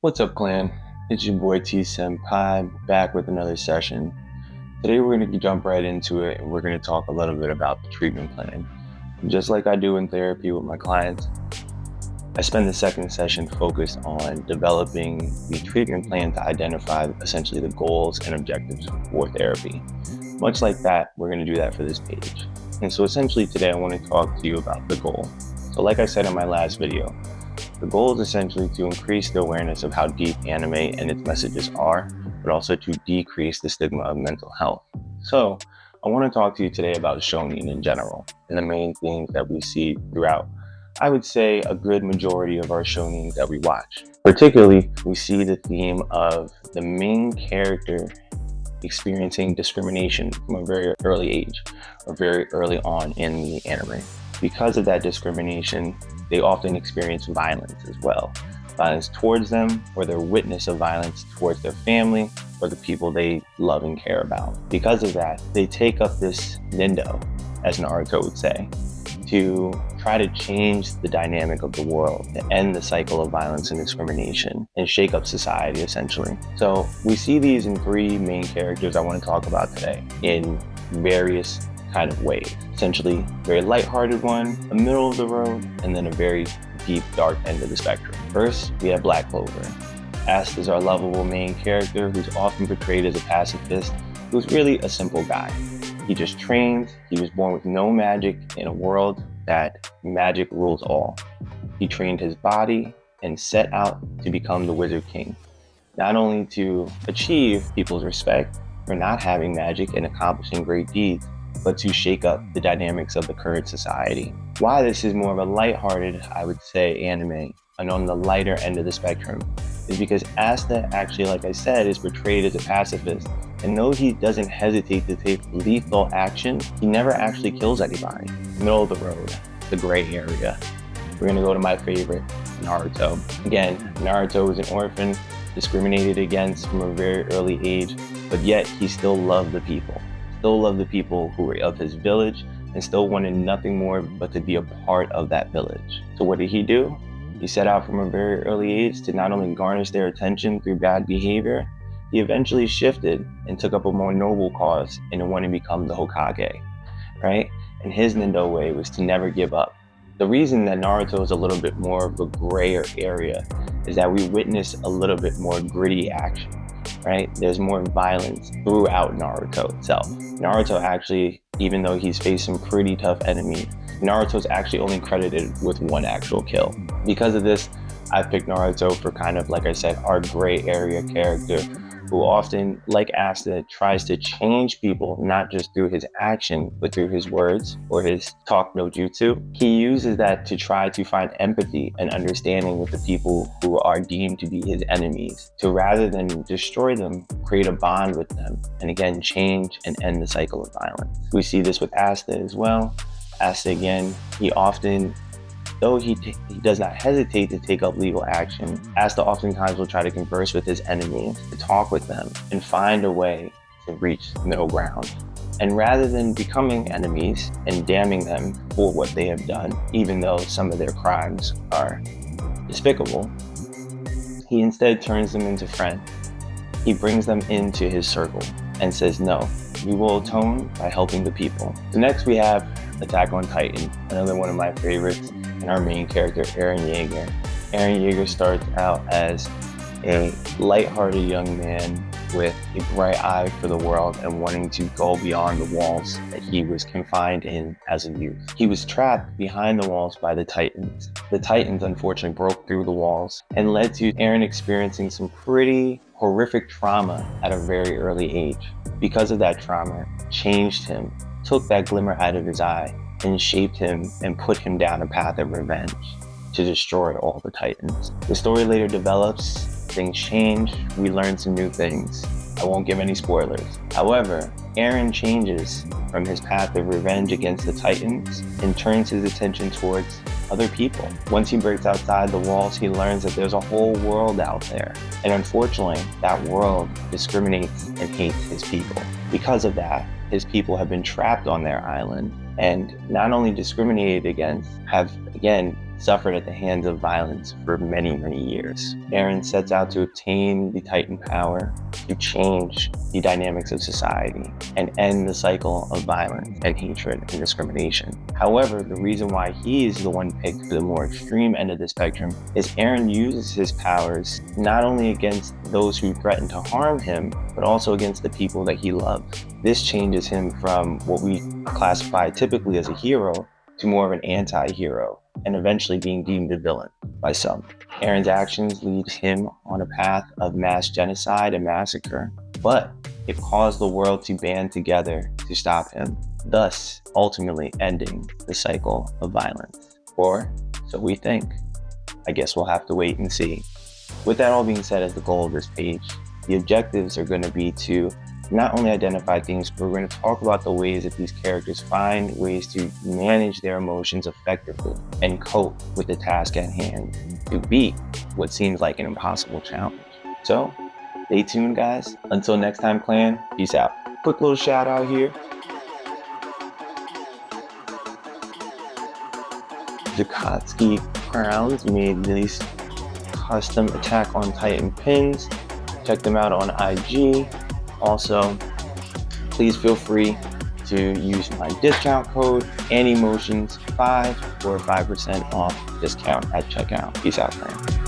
What's up, clan? It's your boy T Senpai back with another session. Today we're going to jump right into it and we're going to talk a little bit about the treatment plan. Just like I do in therapy with my clients, I spend the second session focused on developing the treatment plan to identify essentially the goals and objectives for therapy. Much like that, we're going to do that for this page. And so essentially today I want to talk to you about the goal. So like I said in my last video, the goal is essentially to increase the awareness of how deep anime and its messages are, but also to decrease the stigma of mental health. So I want to talk to you today about shonen in general and the main themes that we see throughout, I would say, a good majority of our shonen that we watch. Particularly, we see the theme of the main character experiencing discrimination from a very early age or very early on in the anime. Because of that discrimination, they often experience violence as well. Violence towards them, or their witness of violence towards their family, or the people they love and care about. Because of that, they take up this nindo, as Naruto would say, to try to change the dynamic of the world, to end the cycle of violence and discrimination, and shake up society, essentially. So we see these in three main characters I want to talk about today, in various kind of ways. Essentially, very lighthearted one, a middle of the road, and then a very deep, dark end of the spectrum. First, we have Black Clover. Asta is our lovable main character who's often portrayed as a pacifist, who's really a simple guy. He just trains, he was born with no magic in a world that magic rules all. He trained his body and set out to become the Wizard King, not only to achieve people's respect for not having magic and accomplishing great deeds, but to shake up the dynamics of the current society. Why this is more of a lighthearted, I would say, anime, and on the lighter end of the spectrum, is because Asta actually, like I said, is portrayed as a pacifist. And though he doesn't hesitate to take lethal action, he never actually kills anybody. Middle of the road, the gray area. We're gonna go to my favorite, Naruto. Again, Naruto was an orphan, discriminated against from a very early age, but yet he still loved the people. Still loved the people who were of his village and still wanted nothing more but to be a part of that village. So what did he do? He set out from a very early age to not only garnish their attention through bad behavior, he eventually shifted and took up a more noble cause and wanted to become the Hokage, right? And his Nindo way was to never give up. The reason that Naruto is a little bit more of a grayer area is that we witness a little bit more gritty action, right? There's more violence throughout Naruto itself. Naruto actually, even though he's faced some pretty tough enemies, Naruto's actually only credited with one actual kill. Because of this, I picked Naruto for kind of, like I said, our gray area character who often, like Asta, tries to change people, not just through his action, but through his words or his talk no jutsu. He uses that to try to find empathy and understanding with the people who are deemed to be his enemies, to rather than destroy them, create a bond with them, and again, change and end the cycle of violence. We see this with Asta as well. Asta, again, he often, though he does not hesitate to take up legal action, Asta oftentimes will try to converse with his enemies, to talk with them, and find a way to reach middle ground. And rather than becoming enemies and damning them for what they have done, even though some of their crimes are despicable, he instead turns them into friends. He brings them into his circle and says, no, we will atone by helping the people. So next we have Attack on Titan, another one of my favorites, and our main character, Eren Yeager. Eren Yeager starts out as a lighthearted young man with a bright eye for the world and wanting to go beyond the walls that he was confined in as a youth. He was trapped behind the walls by the Titans. The Titans unfortunately broke through the walls and led to Eren experiencing some pretty horrific trauma at a very early age. Because of that trauma, changed him, took that glimmer out of his eye, and shaped him and put him down a path of revenge to destroy all the Titans. The story later develops, things change, we learn some new things. I won't give any spoilers. However, Eren changes from his path of revenge against the Titans and turns his attention towards other people. Once he breaks outside the walls, he learns that there's a whole world out there. And unfortunately, that world discriminates and hates his people. Because of that, his people have been trapped on their island and not only discriminated against, have again suffered at the hands of violence for many, many years. Eren sets out to obtain the Titan power to change the dynamics of society and end the cycle of violence and hatred and discrimination. However, the reason why he is the one picked for the more extreme end of the spectrum is Eren uses his powers not only against those who threaten to harm him, but also against the people that he loves. This changes him from what we classify typically as a hero to more of an anti-hero, and eventually being deemed a villain by some. Eren's actions lead him on a path of mass genocide and massacre, but it caused the world to band together to stop him, thus ultimately ending the cycle of violence. Or so we think. I guess we'll have to wait and see. With that all being said, as the goal of this page, the objectives are going to be to not only identify things, but we're going to talk about the ways that these characters find ways to manage their emotions effectively and cope with the task at hand to beat what seems like an impossible challenge. So, stay tuned, guys. Until next time, clan, peace out. Quick little shout out here. Zukotsky Crowns made these custom Attack on Titan pins. Check them out on IG. Also, please feel free to use my discount code ANIEMOTIONS5 for a 5% off discount at checkout. Peace out, man.